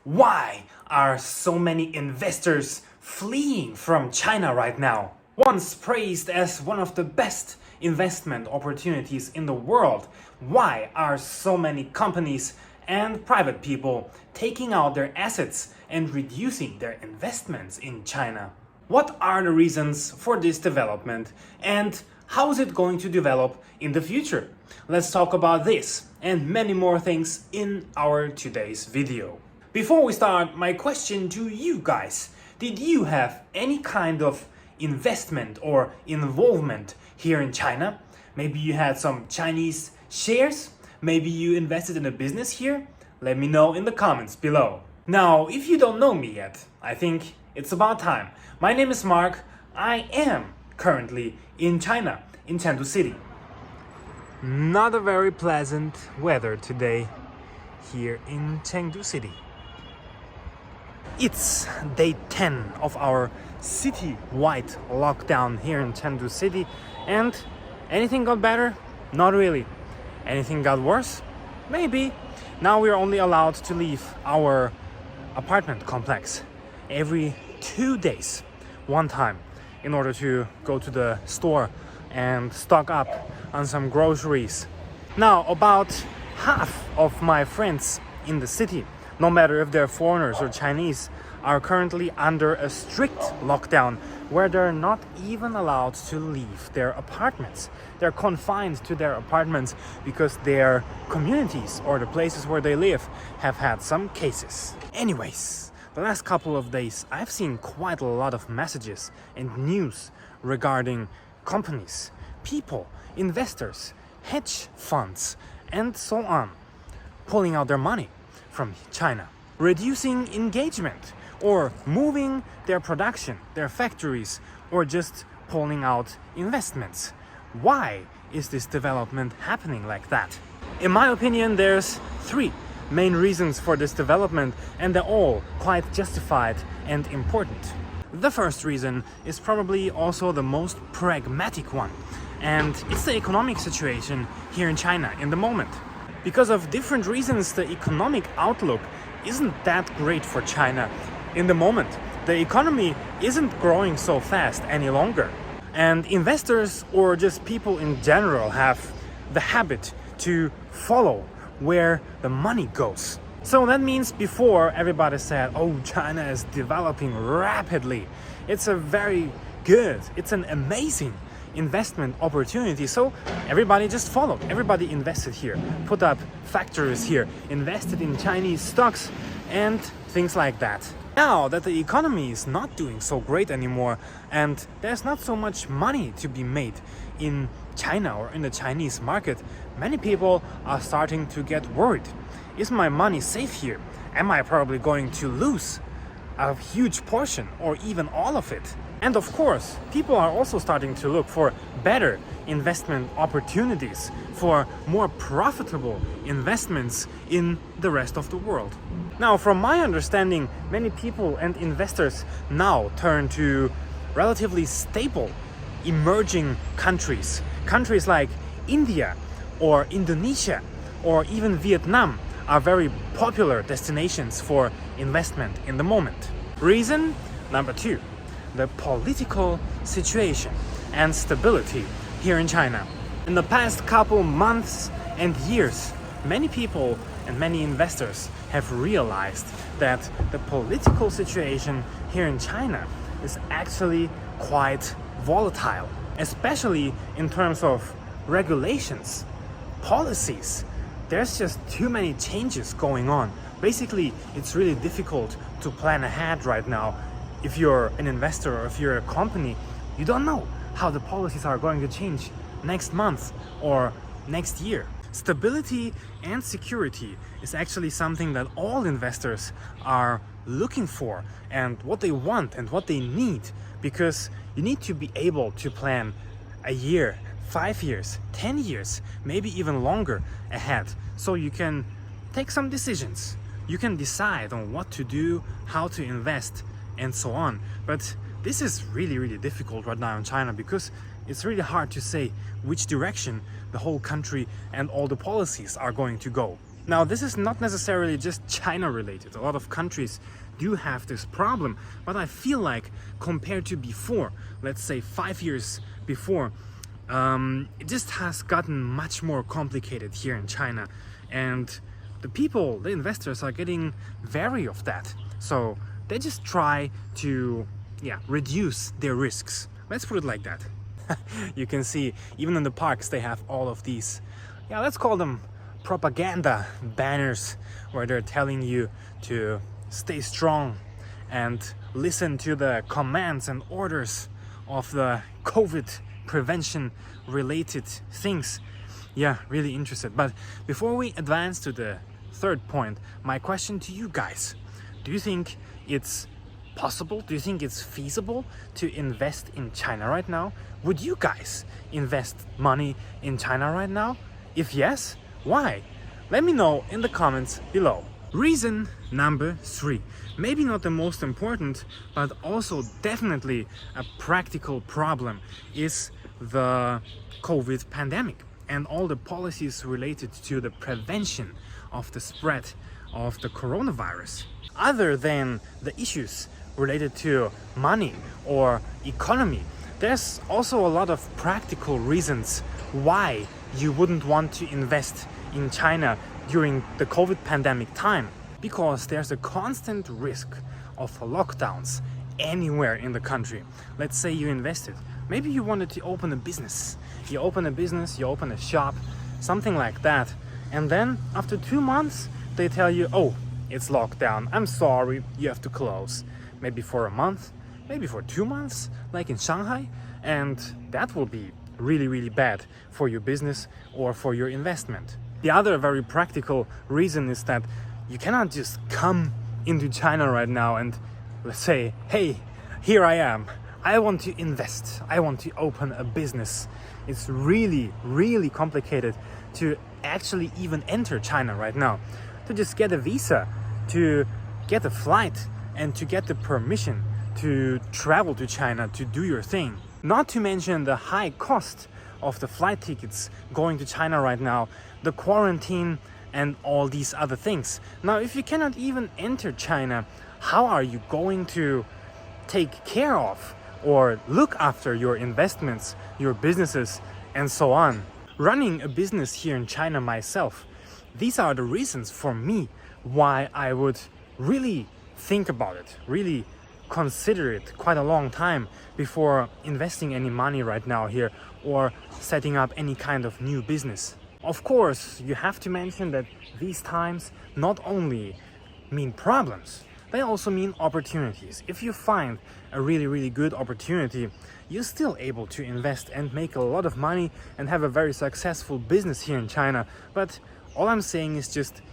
Why are so many investors fleeing from China right now? Once praised as one of the best investment opportunities in the world, why are so many companies and private people taking out their assets and reducing their investments in China? What are the reasons for this development and how is it going to develop in the future? Let's talk about this and many more things in our today's video. Before we start, my question to you guys: did you have any kind of investment or involvement here in China? Maybe you had some Chinese shares? Maybe you invested in a business here? Let me know in the comments below. Now, if you don't know me yet, I think it's about time. My name is Mark. I am currently in China, in Chengdu City. Not a very pleasant weather today here in Chengdu City. It's day 10 of our city-wide lockdown here in Chengdu City, and anything got better? Not really. Anything got worse? Maybe. Now we're only allowed to leave our apartment complex every 2 days, one time, in order to go to the store and stock up on some groceries. Now, about half of my friends in the city, no matter if they're foreigners or Chinese, are currently under a strict lockdown where they're not even allowed to leave their apartments. They're confined to their apartments because their communities or the places where they live have had some cases. Anyways, the last couple of days I've seen quite a lot of messages and news regarding companies, people, investors, hedge funds, and so on, pulling out their money from China, reducing engagement, or moving their production, their factories, or just pulling out investments. Why is this development happening like that? In my opinion, there's 3 main reasons for this development, and they're all quite justified and important. The first reason is probably also the most pragmatic one, and it's the economic situation here in China in the moment. Because of different reasons, the economic outlook isn't that great for China in the moment. The economy isn't growing so fast any longer. And investors or just people in general have the habit to follow where the money goes. So that means before everybody said, oh, China is developing rapidly. It's a very good, it's an amazing investment opportunity. So everybody just followed. Everybody invested here, put up factories here, invested in Chinese stocks and things like that. Now that the economy is not doing so great anymore and there's not so much money to be made in China or in the Chinese market, many people are starting to get worried. Is my money safe here? Am I probably going to lose a huge portion or even all of it? And of course, people are also starting to look for better investment opportunities, for more profitable investments in the rest of the world. Now, from my understanding, many people and investors now turn to relatively stable emerging countries. Countries like India or Indonesia or even Vietnam are very popular destinations for investment in the moment. Reason number 2. The political situation and stability here in China. In the past couple months and years, many people and many investors have realized that the political situation here in China is actually quite volatile, especially in terms of regulations, policies. There's just too many changes going on. Basically, it's really difficult to plan ahead right now. If you're an investor or if you're a company, you don't know how the policies are going to change next month or next year. Stability and security is actually something that all investors are looking for and what they want and what they need, because you need to be able to plan a year, 5 years, 10 years, maybe even longer ahead, so you can take some decisions. You can decide on what to do, how to invest, and so on. But this is really difficult right now in China because it's really hard to say which direction the whole country and all the policies are going to go. Now, this is not necessarily just China related. A lot of countries do have this problem, but I feel like compared to before, let's say 5 years before, it just has gotten much more complicated here in China, and the people, the investors, are getting wary of that. So they just try to reduce their risks. Let's put it like that. You can see even in the parks they have all of these, let's call them propaganda banners, where they're telling you to stay strong and listen to the commands and orders of the COVID prevention related things. Yeah, really interested. But before we advance to the third point, my question to you guys: do you think it's possible? Do you think it's feasible to invest in China right now? Would you guys invest money in China right now? If yes, why? Let me know in the comments below. Reason number 3, maybe not the most important, but also definitely a practical problem, is the COVID pandemic and all the policies related to the prevention of the spread of the coronavirus. Other than the issues related to money or economy, there's also a lot of practical reasons why you wouldn't want to invest in China during the COVID pandemic time, because there's a constant risk of lockdowns anywhere in the country. Let's say you invested, maybe you wanted to open a business, you open a shop, something like that, and then after 2 months they tell you, oh, it's locked down, I'm sorry, you have to close, maybe for a month, maybe for 2 months, like in Shanghai, and that will be really bad for your business or for your investment. The other very practical reason is that you cannot just come into China right now and let's say, hey, here I am, I want to invest, I want to open a business. It's really complicated to actually even enter China right now. To just get a visa, to get a flight, and to get the permission to travel to China to do your thing. Not to mention the high cost of the flight tickets going to China right now, the quarantine, and all these other things. Now, if you cannot even enter China, how are you going to take care of or look after your investments, your businesses, and so on? Running a business here in China myself, these are the reasons for me why I would really think about it, really consider it quite a long time before investing any money right now here or setting up any kind of new business. Of course, you have to mention that these times not only mean problems, they also mean opportunities. If you find a really good opportunity, you're still able to invest and make a lot of money and have a very successful business here in China. But all I'm saying is just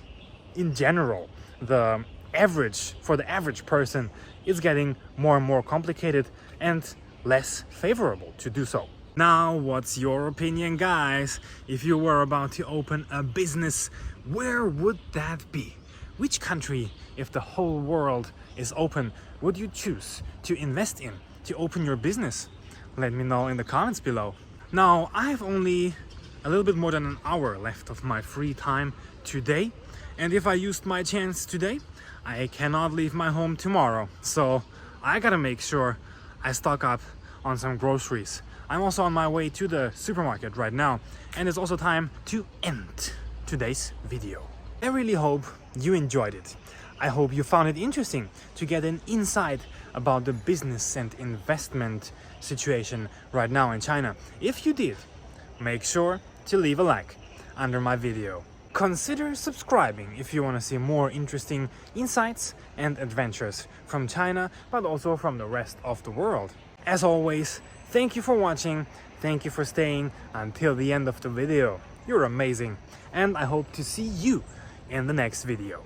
in general, for the average person, it's getting more and more complicated and less favorable to do so. Now, what's your opinion, guys? If you were about to open a business, where would that be? Which country, if the whole world is open, would you choose to invest in to open your business? Let me know in the comments below. Now, I have only a little bit more than an hour left of my free time today, and if I used my chance today, I cannot leave my home tomorrow, so I gotta make sure I stock up on some groceries. I'm also on my way to the supermarket right now, and it's also time to end today's video. I really hope you enjoyed it. I hope you found it interesting to get an insight about the business and investment situation right now in China. If you did, make sure to leave a like under my video. Consider subscribing if you want to see more interesting insights and adventures from China, but also from the rest of the world. As always, thank you for watching, thank you for staying until the end of the video. You're amazing, and I hope to see you in the next video.